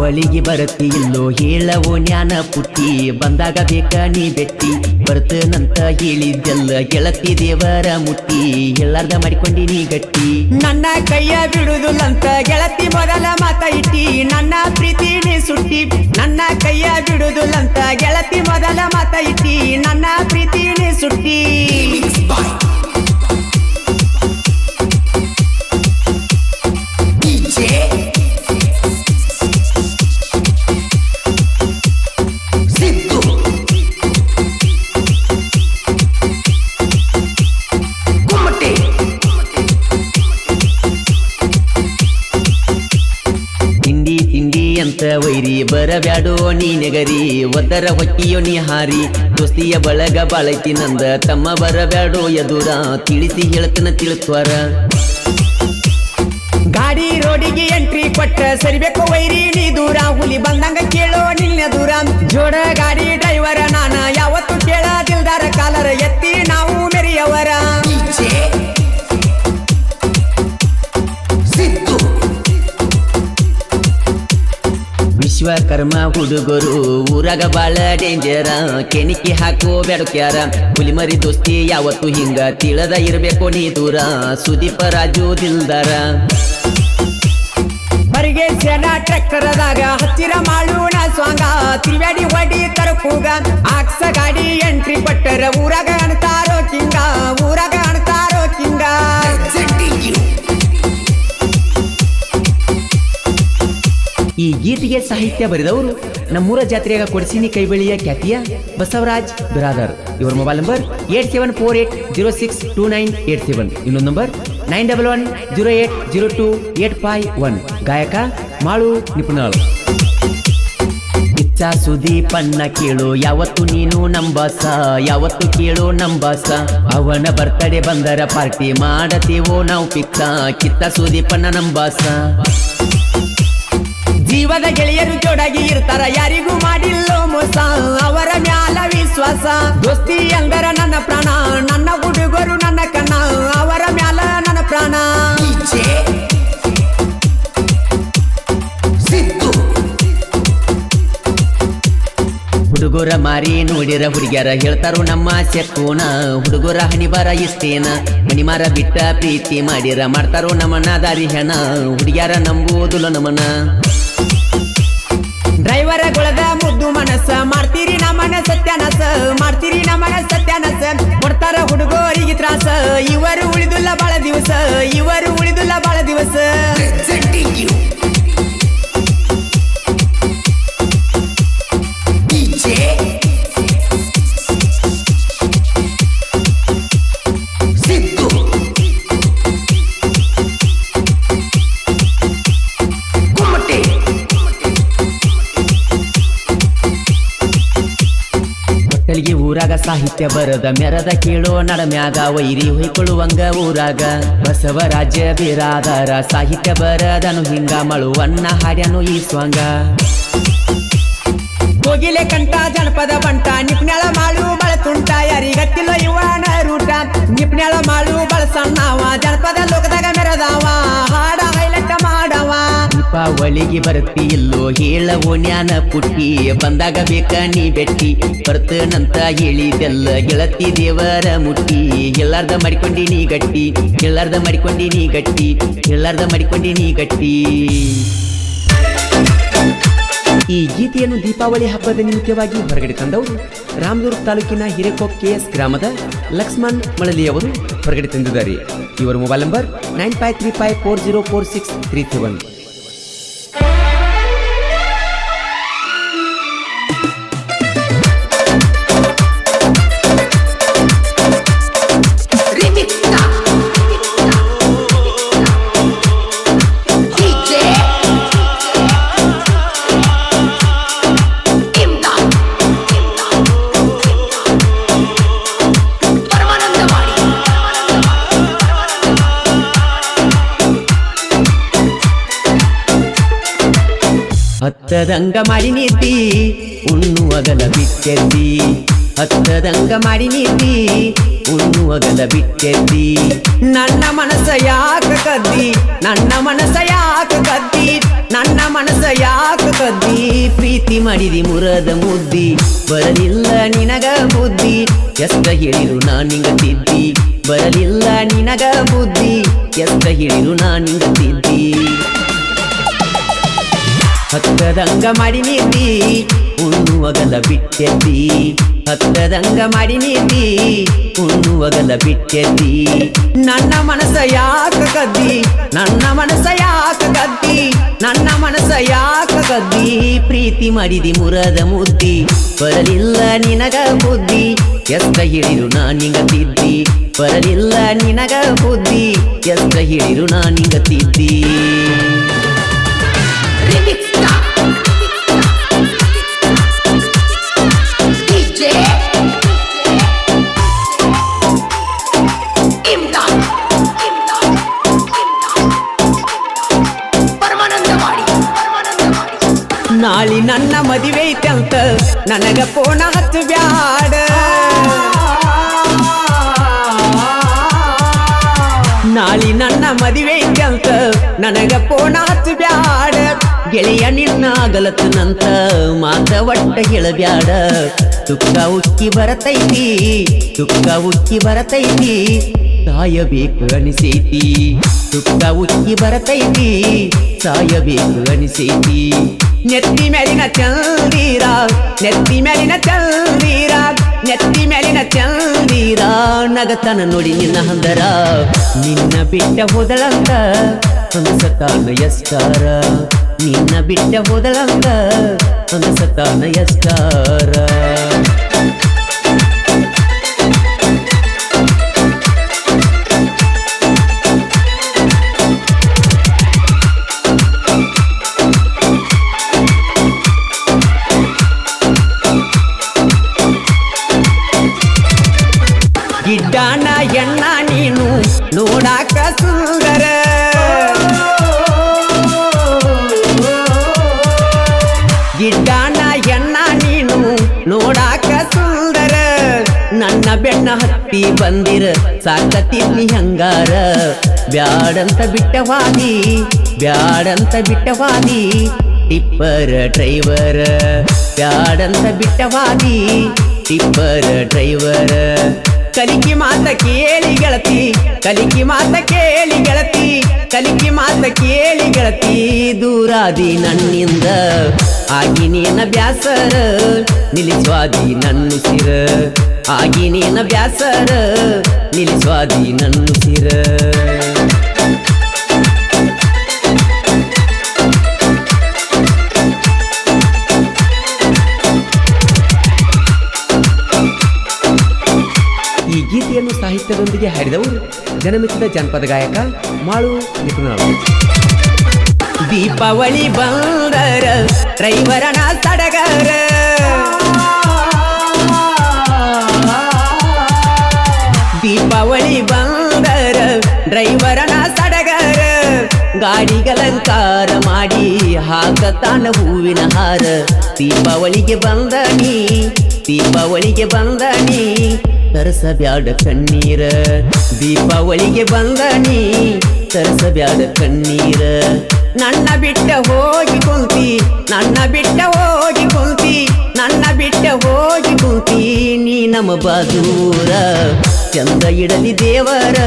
ದೀಪಾವಳಿಗೆ ಬರತಿ ಇಲ್ಲೋ ಹೇಳವೋ ಜ್ಞಾನ ಪುಟ್ಟಿ ಬಂದಾಗ ಬೇಕ ನೀ ಬೆಟ್ಟಿ ಬರ್ತನಂತ ಹೇಳಿದ್ದೆಲ್ಲ ಗೆಳತಿ ದೇವರ ಮುಟ್ಟಿ ಎಲ್ಲಾರ್ದ ಮಾಡಿಕೊಂಡಿ ನೀ ಗಟ್ಟಿ ನನ್ನ ಕೈಯ ಬಿಡುದಿಲ್ಲಂತ ಗೆಳತಿ ಮೊದಲ ಮಾತ ಇಟ್ಟಿ ನನ್ನ ಪ್ರೀತಿ ನೀ ಸುಟ್ಟಿ ನನ್ನ ಕೈಯ ಬಿಡುದಿಲ್ಲಂತ ಗೆಳತಿ ಮೊದಲ ಮಾತ ಇಟ್ಟಿ ನನ್ನ ಪ್ರೀತಿ ನೀ ಸುಟ್ಟಿ ಅಂತ ವೈರಿ ಬರಬ್ಯಾಡೋ ನೀ ನೆಗರಿ ಒದ್ದರ ಹೊಕ್ಕಿಯೋ ನೀ ಹಾರಿ ದೋಸ್ತಿಯ ಬಳಗ ಬಾಳೈತಿ ನಂದ ತಮ್ಮ ಬರಬ್ಯಾಡೋ ಎದುರ ತಿಳಿಸಿ ಹೇಳ್ತನ ತಿಳ್ತ್ವಾರ ಗಾಡಿ ರೋಡಿಗೆ ಎಂಟ್ರಿ ಕೊಟ್ಟ ಸರಿಬೇಕು ವೈರಿ ನೀ ದೂರ ಹುಲಿ ಬಂದಂಗ ಕೇಳೋ ನಿನ್ನ ದೂರ ಜೋಡ ಗಾಡಿ ಡ್ರೈವರ ನಾನ ಯಾವತ್ತು ಕೇಳದಿಲ್ದಾರ ಕಾಲರ ಎತ್ತಿ ನಾವು ಮೆರಿಯವರ ವಿಶ್ವಕರ್ಮ ಹುಡುಗರು ಊರಾಗ ಬಾಳ ಡೇಂಜರ ಕೆಣಿಕೆ ಹಾಕೋ ಬೆಡಕ್ಯಾರ ಹುಲಿಮರಿ ದೋಸ್ತಿ ಯಾವತ್ತು ಹಿಂಗ ತಿಳದ ಇರಬೇಕು ನೀ ದೂರ ಸುದೀಪ ರಾಜು ದಿಲ್ದಾರ ಬರಿಗೆ ಸೇನಾ ಟ್ರ್ಯಾಕ್ಟರ್ದಾಗ ಹಚ್ಚಿರ ಮಾಡೋಣ ಸ್ವಾಂಗ ತಿರುವ್ಯಾಡಿ ಹೊಡಿ ತರಕೂಗ ಆಕ್ಸ ಗಾಡಿ ಎಂಟ್ರಿ ಕೊಟ್ಟರ ಊರಾಗ ಅಣ್ತಾರೋ ಕಿಂಗ ಊರಾಗ ಅಣ್ತಾರೋ ಕಿಂಗ ಈ ಗೀತೆಗೆ ಸಾಹಿತ್ಯ ಬರೆದವರು ನಮ್ಮೂರ ಜಾತ್ರೆಯಾಗ ಕೊಡಿಸಿನಿ ಕೈಬಳಿಯ ಖ್ಯಾತಿಯ ಬಸವರಾಜ್ ಬಿರಾದರ್ ಇವರ ಮೊಬೈಲ್ ನಂಬರ್ 8748062987 ಇನ್ನೊಂದು ನಂಬರ್ 9110802851 ಗಾಯಕ ಮಾಳು ನಿಪುಣಾಳ್ ಇಚ್ಛಾ ಸುದೀಪಣ್ಣ ಕೇಳು ಯಾವತ್ತು ನೀನು ನಂಬಾಸ ಯಾವತ್ತು ಕೇಳು ನಂಬಾಸ ಅವನ ಬರ್ತಡೆ ಬಂದರ ಪಾರ್ಟಿ ಮಾಡತೀವೋ ನಾವು ಪಿಕ್ಸ ಕಿತ್ತ ಸುದೀಪಣ್ಣ ನಂಬಾಸ ಜೀವದ ಗೆಳೆಯರು ಜೋಡಾಗಿ ಇರ್ತಾರ ಯಾರಿಗೂ ಮಾಡಿಲ್ಲೋ ಮೋಸ ಅವರ ಮ್ಯಾಲ ವಿಶ್ವಾಸ ದೋಸ್ತಿ ಅಂದರ ನನ್ನ ಪ್ರಾಣ ನನ್ನ ಹುಡುಗರು ನನ್ನ ಕಣ್ಣ ಅವರ ಮ್ಯಾಲ ನನ್ನ ಪ್ರಾಣ ಹುಡುಗರ ಮಾರಿ ನೋಡಿರ ಹುಡುಗ್ಯಾರ ಹೇಳ್ತಾರೋ ನಮ್ಮ ಸೆಕ್ಕೂನ ಹುಡುಗರ ಹಣಿಬಾರ ಇಷ್ಟೇನ ಮಣಿಮಾರ ಬಿಟ್ಟ ಪ್ರೀತಿ ಮಾಡಿರ ಮಾಡ್ತಾರೋ ನಮ್ಮನ ದಾರಿ ಹೆಣ ಹುಡುಗ್ಯಾರ ನಂಬುವುದಿಲ್ಲ ನಮ್ಮನ ಡ್ರೈವರ ಗುಳದ ಮುದ್ದು ಮನಸ್ಸ ಮಾಡ್ತೀರಿ ನಮ್ಮನ ಸತ್ಯಾನಸ ಮಾಡ್ತೀರಿ ನಮ್ಮನ ಸತ್ಯಾನಸ ಕೊಡ್ತಾರ ಹುಡುಗರಿಗೆ ತ್ರಾಸ ಇವರು ಉಳಿದುಲ್ಲ ಬಾಳ ದಿವಸ ಇವರು ಉಳಿದುಲ್ಲ ಬಾಳ ದಿವಸ ಊರಾಗ ಸಾಹಿತ್ಯ ಬರದ ಮೆರದ ಕೇಳೋ ನಡಮ್ಯಾಗ ವೈರಿ ಹೊಯ್ಕೊಳ್ಳುವಂಗ ಊರಾಗ ಬಸವರಾಜ ಬಿರಾದರ ಸಾಹಿತ್ಯ ಬರದನು ಹಿಂಗ ಮಳುವನ್ನ ಹಾಡ್ಯಾನು ಈ ಸ್ವಾಂಗ ಕೋಗಿಲೆ ಕಂಠ ಜನಪದ ಬಂಟ ನಿಪ್ನ್ಯಾಳ ಮಾಳು ಬಳತುಂಟ ಯಾರಿಗತ್ತಿಲ್ಲ ಇವನ ರೂಟ ನಿಪ್ನ್ಯಾಳ ಮಾಳು ಬಳಸಣ್ಣವ ಜನಪದ ಲೋಕದಾಗ ಮೆರದಾವ ಹಾಡ ಹೈಲೈಟ್ ಮಾಡವ ದೀಪಾವಳಿಗೆ ಬರ್ತಿ ಇಲ್ಲೋ ಹೇಳವೋ ಜ್ಞಾನ ಪುಟ್ಟಿ ಬಂದಾಗ ಬೇಕ ನೀ ಬೆಟ್ಟಿ ಬರ್ತನಂತ ಹೇಳಿದೆಲ್ಲ ಗೆಳತಿ ದೇವರ ಮುಟ್ಟಿ ಎಲ್ಲಾರ್ದ ಮಾಡಿಕೊಂಡಿ ನೀ ಗಟ್ಟಿ ಎಲ್ಲಾರ್ದ ಮಾಡಿಕೊಂಡಿ ನೀ ಗಟ್ಟಿ ಎಲ್ಲಾರ್ದ ಮಾಡಿಕೊಂಡಿ ನೀ ಗಟ್ಟಿ ಈ ಗೀತೆಯನ್ನು ದೀಪಾವಳಿ ಹಬ್ಬದ ನಿಮಿತ್ತವಾಗಿ ಹೊರಗಡೆ ತಂದವರು ರಾಮದುರ್ಗ ತಾಲೂಕಿನ ಹಿರೇಕೊಪ್ ಕೆಎಸ್ ಗ್ರಾಮದ ಲಕ್ಷ್ಮಣ್ ಮಳಲಿಯವರು ಹೊರಗಡೆ ತಂದಿದ್ದಾರೆ ಇವರ ಮೊಬೈಲ್ ನಂಬರ್ 9535404637 ಹತ್ತದಂಗ ಮಾಡಿ ನೀತಿ ಉಣ್ಣುವಗಲ ಬಿಟ್ಟೆದ್ದಿ ಹತ್ತದಂಗ ಮಾಡಿ ನೀತಿ ಉಣ್ಣುವ ಅಗಲ ಬಿಟ್ಟೆದ್ದಿ ನನ್ನ ಮನಸ್ಸ ಯಾಕ ಕದ್ದಿ ನನ್ನ ಮನಸ್ಸ ಯಾಕ ಕದ್ದಿ ನನ್ನ ಮನಸ್ಸ ಯಾಕ ಕದ್ದಿ ಪ್ರೀತಿ ಮಾಡಿದಿ ಮುರದ ಮುದ್ದಿ ಬರಲಿಲ್ಲ ನಿನಗ ಬುದ್ಧಿ ಎಷ್ಟ ಹೇಳಿರು ನಾನಿಂಗ ತಿದ್ದಿ ಬರಲಿಲ್ಲ ನಿನಗ ಬುದ್ಧಿ ಎಷ್ಟ ಹೇಳಿರು ನಾನಿಂಗ ತಿದ್ದಿ ಹತ್ತದಂಗ ಮಾಡಿ ನೀತಿ ಉಣ್ಣುವಗಲ ಬಿಟ್ಟೆದ್ದಿ ಹತ್ತದಂಗ ಮಾಡಿ ನೀತಿ ಉಣ್ಣುವಗಲ ಬಿಟ್ಟೆದ್ದಿ ನನ್ನ ಮನಸ್ಸ ಯಾಕ ಕದ್ದಿ ನನ್ನ ಮನಸ್ಸ ಯಾಕ ಕದ್ದಿ ನನ್ನ ಮನಸ್ಸ ಯಾಕ ಕದ್ದಿ ಪ್ರೀತಿ ಮಾಡಿದಿ ಮುರದ ಮುದ್ದಿ ಬರಲಿಲ್ಲ ನಿನಗ ಬುದ್ಧಿ ಎಷ್ಟ ಹೇಳಿರು ನಾನಿಂಗ ತಿದ್ದಿ ಬರಲಿಲ್ಲ ನಿನಗ ಬುದ್ಧಿ ಎಷ್ಟ ಹೇಳಿರು ನಾನಿಂಗ ತಿದ್ದಿ ನಾಳಿ ನನ್ನ ಮದುವೆ ಐತಂತ ನನಗ ಫೋನ ಹಚ್ಚು ಬ್ಯಾಡ ನಾಳಿ ನನ್ನ ಮದುವೆ ಐತಂತ ನನಗ ಫೋನ ಹಚ್ಚು ಬ್ಯಾಡ ಗೆಳೆಯ ನಿನ್ನ ಗಲತನಂತ ಮಾತ ಒಟ್ಟ ಹೇಳಬ್ಯಾಡ ತುಕ್ಕ ಉಕ್ಕಿ ಬರತೈತಿ ತುಕ್ಕ ಉಕ್ಕಿ ಬರತೈತಿ ಸಾಯಬೇಕು ಅನಿಸೈತಿ ತುಕ್ಕ ಉಕ್ಕಿ ಬರತೈತಿ ಸಾಯಬೇಕು ಅನಿಸೈತಿ ನೆತ್ತಿ ಮೇಲಿನ ಚಂದೀರ ನೆತ್ತಿ ಮೇಲಿನ ಚಂದೀರ ನೆತ್ತಿ ಮೇಲಿನ ಚಂದೀರ ನಗತನ ನೋಡಿ ನಿನ್ನ ಹಂದರ ನಿನ್ನ ಬಿಟ್ಟ ಹೋದಳಂತ ಅನಸತಾನ ಎಷ್ಟಾರ ನಿನ್ನ ಬಿಟ್ಟ ಹೋದಳಂತ ಅನಸತಾನ ಎಷ್ಟಾರ ಗಿಡ್ಡಾನ ಎಣ್ಣ ನೀನು ನೋಡಾಕ ಸುಂದರ ಗಿಡ್ಡಾನ ಎಣ್ಣ ನೀನು ನೋಡಾಕ ಸುಂದರ ನನ್ನ ಬೆಣ್ಣ ಹತ್ತಿ ಬಂದಿರ ಸಾಕತಿದ್ನಿ ಹಂಗಾರ ಬ್ಯಾಡಂತ ಬಿಟ್ಟವಾದಿ ಬ್ಯಾಡಂತ ಬಿಟ್ಟವಾದಿ ಟಿಪ್ಪರ ಡ್ರೈವರ ಬ್ಯಾಡಂತ ಬಿಟ್ಟವಾದಿ ಟಿಪ್ಪರ ಡ್ರೈವರ ಕಲಿಕಿ ಮಾತ ಕೇಳಿ ಗೆಳತಿ ಕಲಿಕಿ ಮಾತ ಕೇಳಿ ಗೆಳತಿ ಕಲಿಕಿ ಮಾತ ಕೇಳಿ ಗೆಳತಿ ದೂರಾದಿ ನನ್ನಿಂದ ಆಗಿ ನೀನ ಬ್ಯಾಸರ ನಿಲ್ಲಿಸ್ವಾದಿ ನನ್ನುಸಿರ ಆಗಿ ನೀನ ಬ್ಯಾಸರ ನಿಲ್ಲಿಸ್ವಾದಿ ನನ್ನುಸಿರ ಈ ಗೀತೆಯನ್ನು ಸಾಹಿತ್ಯದೊಂದಿಗೆ ಹಾಡಿದವರು ಜನಮಿತ್ರದ ಜನಪದ ಗಾಯಕ ಮಾಳು ನಿಪುಣರು. ದೀಪಾವಳಿ ಬಂದರ ಡ್ರೈವರನ ಸಡಗರ ದೀಪಾವಳಿ ಬಂದರ ಡ್ರೈವರನ ಸಡಗರ ಗಾಡಿಗಲಂಕಾರ ಮಾಡಿ ಹಾಕತಾನ ಹೂವಿನ ಹಾರ ದೀಪಾವಳಿಗೆ ಬಂದನಿ ದೀಪಾವಳಿಗೆ ಬಂದನಿ ತರಸಬ್ಯಾಡ ಕಣ್ಣೀರ ದೀಪಾವಳಿಗೆ ಬಂದನಿ ತರಸಬ್ಯಾಡ ಕಣ್ಣೀರ ನನ್ನ ಬಿಟ್ಟ ಹೋಗಿ ಕುಂತಿ ನನ್ನ ಬಿಟ್ಟ ಹೋಗಿ ಕುಂತಿ ನನ್ನ ಬಿಟ್ಟ ಹೋಗಿ ಕುಂತಿ ನೀ ನಮ್ಮ ಬಾದೂರ ಚಂದ ಇಡಲಿ ದೇವರ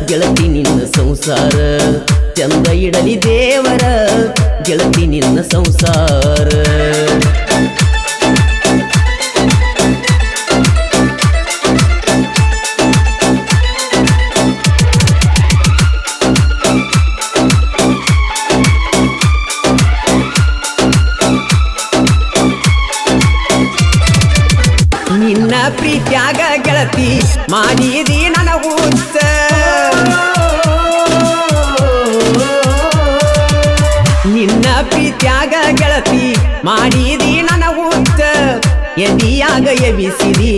ಗೆಳತಿ ನಿನ್ನ ಸಂಸಾರ ಚಂದ ಇಡಲಿ ದೇವರ ಗೆಳತಿ ನಿನ್ನ ಸಂಸಾರ ನಿನ್ನ ಪ್ರೀತ್ಯಾಗ ಗೆಳತಿ ಮಾಡಿದಿ ನನ್ನ ಹುಚ್ಚ ನಿನ್ನ ಪ್ರೀತ್ಯಾಗ ಗೆಳತಿ ಮಾಡಿದಿ ನನ್ನ ಹುಚ್ಚ ಎದಿಯಾಗ ಎಬಿಸಿದಿ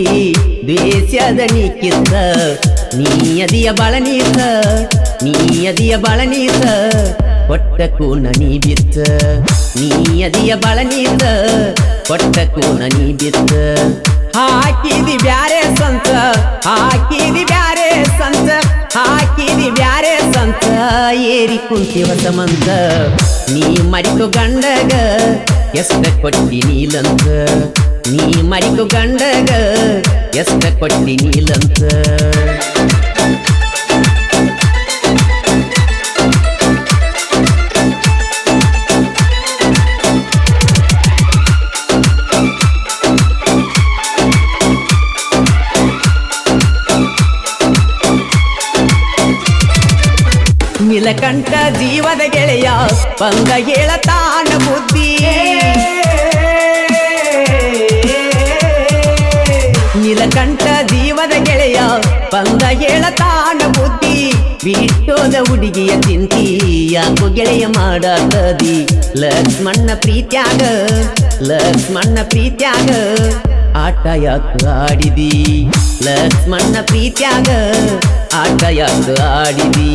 ದ್ವೇಷದ ನೀಕಿತ್ತ ನೀಯದಿಯ ಬಳನೀತ ನೀಯದಿಯ ಬಳನೀತ ಒಟ್ಟಕ್ಕೂ ನನಿ ಬಿತ್ತ ನೀಯದಿಯ ಬಳನೀತ ಒಟ್ಟಕ್ಕೂ ನನಿ ಬಿತ್ತ ಹಾಕಿದಿ ಬ್ಯಾರೆ ಸ್ವಂತ ಹಾಕಿದಿ ಬ್ಯಾರೆ ಬ್ಯಾರೆ ಸಂತ ಹಾಕಿದಿ ಬ್ಯಾರೆ ಸಂತ ಏರಿ ಕುಂತಿ ಹೊಸ ಮಂತ ನೀ ಮರಿಕೊ ಗಂಡಗ ಎಷ್ಟ ಕೊಟ್ಟಿ ನೀಲಂತ ನೀ ಮರಿಕೊ ಗಂಡಗ ಎಷ್ಟ ಕೊಟ್ಟಿ ನೀಲಂತ ನೀಲಕಂಠ ಜೀವದ ಗೆಳೆಯ ಬಂದ ಹೇಳತಾನ ಬುದ್ಧಿ ನೀಲಕಂಠ ಜೀವದ ಗೆಳೆಯ ಬಂದ ಹೇಳತಾನ ಬುದ್ಧಿ ಬಿಟ್ಟೋದ ಹುಡುಗಿಯ ಚಿಂತಿ ಯಾಕೋ ಗೆಳೆಯ ಮಾಡತದಿ ಲಕ್ಷ್ಮಣ್ಣ ಪ್ರೀತ್ಯಾಗ ಆಟ ಯಾಕ ಆಡಿದಿ ಲಕ್ಷ್ಮಣ್ಣ ಪ್ರೀತ್ಯಾಗ ಆಟ ಯಾಕ ಆಡಿದಿ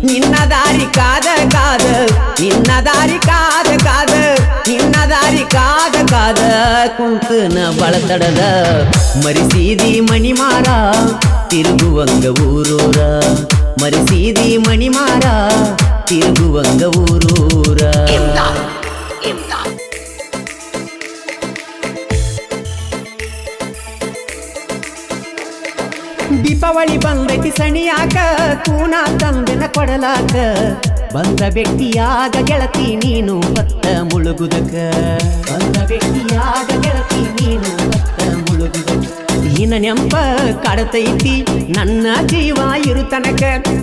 ನಿನ್ನ ದಾರಿ ಕಾದ ಕಾದ ನಿನ್ನ ದಾರಿ ಕಾದ ಕಾದ ನಿನ್ನ ದಾರಿ ಕಾದ ಕಾದ ಕುಂತನ ಬಳತಡದ ಮರಿಸಿದಿ ಮಣಿಮಾರ ತಿರುಗುವಂಗ ಊರೂರ ಮರಿಸಿದಿ ಮಣಿಮಾರ ತಿರುಗುವಂಗ ಊರೂರ ದೀಪಾವಳಿ ಬಂದೈತಿ ಸಣಿಯಾಕ ಕೂನ ತಂದನ ಕೊಡಲಾಕ ಬಂದ ವ್ಯಕ್ತಿಯಾಗ ಗೆಳತಿ ನೀನು ಬತ್ತ ಮುಳುಗುದಕ ಬಂದ ವ್ಯಕ್ತಿಯಾಗ ಗೆಳತಿ ನೀನು ಬತ್ತ ಮುಳುಗುದಕ ನಿನ್ನ ನೆಂಪ ಕಾಡತೈತಿ ನನ್ನ ಜೀವ ಇರು ತನಕ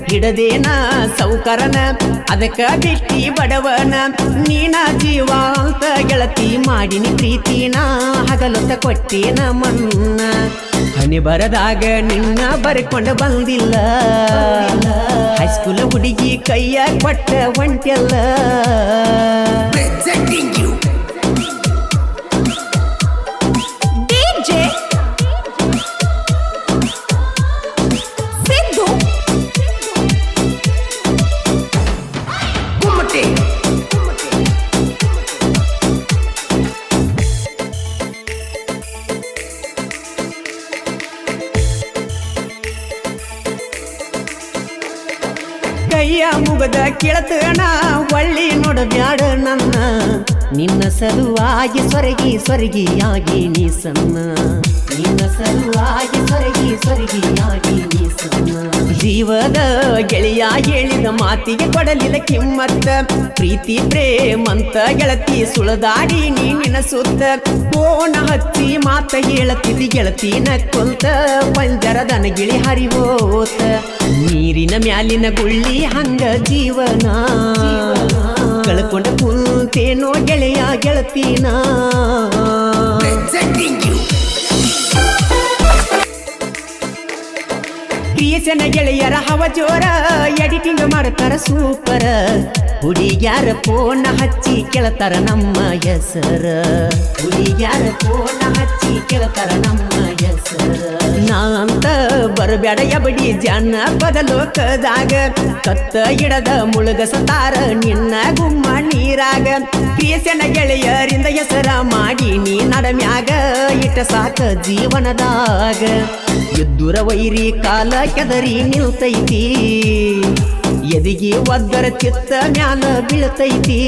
ಹಿಡದೇನ ಸೌಕರನ ಅದಕ್ಕ ಬಿಟ್ಟಿ ಬಡವನ ನೀನ ಜೀವ ಅಂತ ಗೆಳತಿ ಮಾಡಿನಿ ಪ್ರೀತಿನ ಹಗಲೊತ್ತ ಕೊಟ್ಟೇನ ಮನ್ನ ಹನಿ ಬರದಾಗ ನಿನ್ನ ಬರ್ಕೊಂಡ ಬಂದಿಲ್ಲ ಹೈಸ್ಕೂಲ್ ಹುಡುಗಿ ಕೈಯ ಕೊಟ್ಟ ಒಂಟೆಲ್ಲ ಕೈಯ ಮುಗದ ಕೇಳತನ ಒಳ್ಳಿ ನೋಡಬ್ಯಾಡ ನನ್ನ ನಿನ್ನ ಸಲುವಾಗಿ ಸೊರಗಿಯಾಗಿ ನೀ ಸಣ್ಣ ನಿನ್ನ ಸಲುವಾಗಿ ಸೊರಗಿಯಾಗಿ ನೀ ಸಣ್ಣ ಜೀವದ ಗೆಳೆಯ ಹೇಳಿದ ಮಾತಿಗೆ ಕೊಡಲಿಲ್ಲ ಕಿಮ್ಮತ್ತ ಪ್ರೀತಿ ಪ್ರೇಮಂತ ಗೆಳತಿ ಸುಳದಾಡಿ ನೀ ನಿನ್ನ ಸುತ್ತ ಫೋನ ಹಚ್ಚಿ ಮಾತ ಹೇಳತಿದ್ದಿ ಗೆಳತಿ ನಕ್ಕೊಂತ ಪಂಜರದನ ಗಿಳಿ ಹರಿವೋತ ನೀರಿನ ಮ್ಯಾಲಿನ ಗುಳ್ಳಿ ಹಂಗ ಜೀವನ ಕಳ್ಕೊಂಡ ಕುಂತೇನೋ ಗೆಳೆಯ ಗೆಳತಿನ ಕ್ರಿಯೇಷನ್ ಗೆಳೆಯರ ಹವ ಜೋರ ಎಡಿಟಿಂಗ್ ಮಾಡ್ತಾರ ಸೂಪರ ಹುಡುಗ್ಯಾರ ಫೋನ್ ಹಚ್ಚಿ ಕೇಳ್ತಾರ ನಮ್ಮ ಹೆಸರ ಹುಡುಗ್ಯಾರ ಫೋನ್ ಹಚ್ಚಿ ಕೇಳ್ತಾರ ನಮ್ಮ ಹೆಸರ ನಾ ಅಂತ ಬರಬ್ಯಾಡ ಎಬಡಿ ಜನಪದ ಲೋಕದಾಗ ಕತ್ತ ಇಡದ ಮುಳುಗಸತಾರ ನಿನ್ನ ಗುಮ್ಮ ನೀರಾಗ ಕ್ರಿಯೇಷನ್ ಗೆಳೆಯರಿಂದ ಹೆಸರ ಮಾಡಿ ನೀ ನಡಮ್ಯಾಗ ಇಟ್ಟ ಸಾಕ ಜೀವನದಾಗ ಎದ್ದುರ ವೈರಿ ಕಾಲ ಕೆದರಿ ನಿಲ್ತೈತಿ ಎದಿಗೆ ಒದ್ದರ ಚಿತ್ತ ಮ್ಯಾಲ ಬೀಳ್ತೈತಿ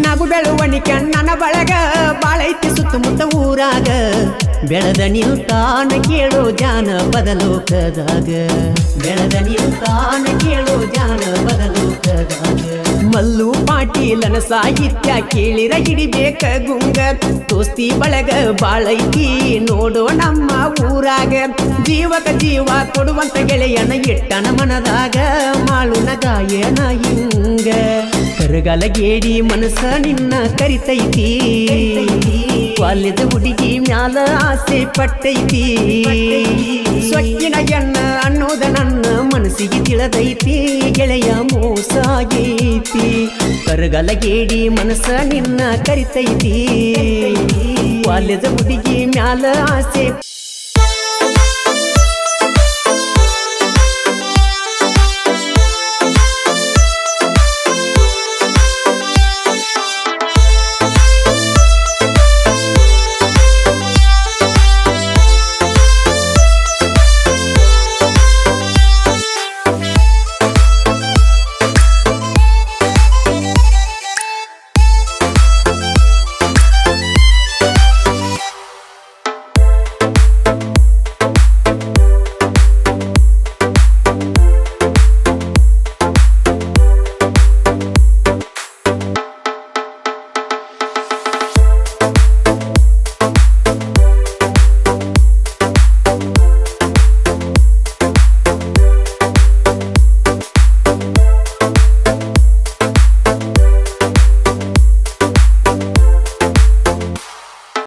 ನಗು ಬೆಳುವಣಿಕೆ ನನ್ನ ಬಳಗ ಬಾಳೈತಿ ಸುತ್ತಮುತ್ತ ಊರಾಗ ಬೆಳೆದ ನಿಲ್ತಾನ ಕೇಳೋ ಜಾನಪದ ಲೋಕದಾಗ ಬೆಳೆದ ನಿಲ್ತಾನ ಕೇಳೋ ಜಾನಪದ ಲೋಕದಾಗ ಮಲ್ಲು ಪಾಟೀಲನ ಸಾಹಿತ್ಯ ಕೇಳಿರ ಹಿಡಿಬೇಕ ಗುಂಗ ದೋಸ್ತಿ ಬಳಗ ಬಾಳೈತಿ ನೋಡೋ ನಮ್ಮ ಊರಾಗ ಜೀವಕ ಜೀವ ಕೊಡುವಂತ ಗೆಳೆಯನ ಇಟ್ಟನ ಮನದಾಗ ಮಾಳುನ ಗಾಯನ ಹಿಂಗ ಕರಗಲ ಗೇಡಿ ಮನಸ್ಸ ನಿನ್ನ ಕರಿತೈತಿ ವಾಲ್ಯದ ಹುಡುಗಿ ಮ್ಯಾಲ ಆಸೆ ಪಟ್ಟೈತಿ ಸೊಕ್ಕಿನ ಎಣ್ಣ ಅನ್ನೋದ ನನ್ನ ಮನಸ್ಸಿಗೆ ತಿಳಿದೈತಿ ಗೆಳೆಯ ಮೋಸ ಆಗೈತಿ ಕರಗಲಗೇಡಿ ಮನಸ್ಸ ನಿನ್ನ ಕರಿತೈತಿ ಕಾಲೇಜ ಹುಡುಗಿ ಮ್ಯಾಲ ಆಸೆ